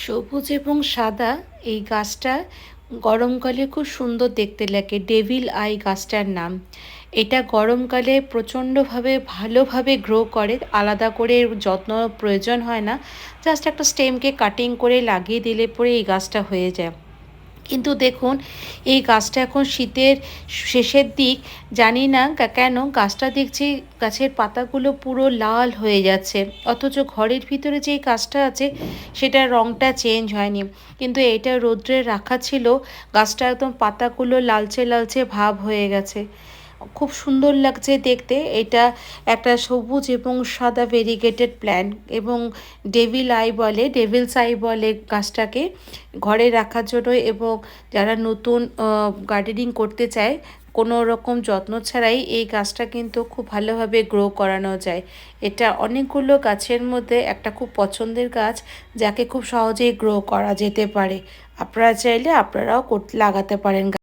সবুজ এবং সাদা এই গাছটা গরমকালে খুব সুন্দর দেখতে লাগে। ডেভিল আই গাছটার নাম। এটা গরমকালে প্রচণ্ডভাবে ভালোভাবে গ্রো করে, আলাদা করে এর যত্ন প্রয়োজন হয় না। জাস্ট একটা স্টেমকে কাটিং করে লাগিয়ে দিলে পরে এই গাছটা হয়ে যায়। কিন্তু দেখুন এই গাছটা এখন শীতের শেষের দিক, জানি না কেন গাছটা দেখছি গাছের পাতাগুলো পুরো লাল হয়ে যাচ্ছে, অথচ ঘরের ভিতরে যেই গাছটা আছে সেটার রঙটা চেঞ্জ হয়নি, কিন্তু এটা রোদ্রে রাখা ছিল, গাছটা একদম পাতাগুলো লালচে লালচে ভাব হয়ে গেছে। খুব সুন্দর লাগছে দেখতে। এটা একটা সবুজ এবং সাদা ভেরিগেটেড প্ল্যান্ট, এবং ডেভিলস আই বলে গাছটাকে, ঘরে রাখার জন্য। এবং যারা নতুন গার্ডেনিং করতে চায় কোনো রকম যত্ন ছাড়াই এই গাছটা কিন্তু খুব ভালোভাবে গ্রো করানো যায়। এটা অনেকগুলো গাছের মধ্যে একটা খুব পছন্দের গাছ, যাকে খুব সহজেই গ্রো করা যেতে পারে। আপনারা চাইলে আপনারাও লাগাতে পারেন।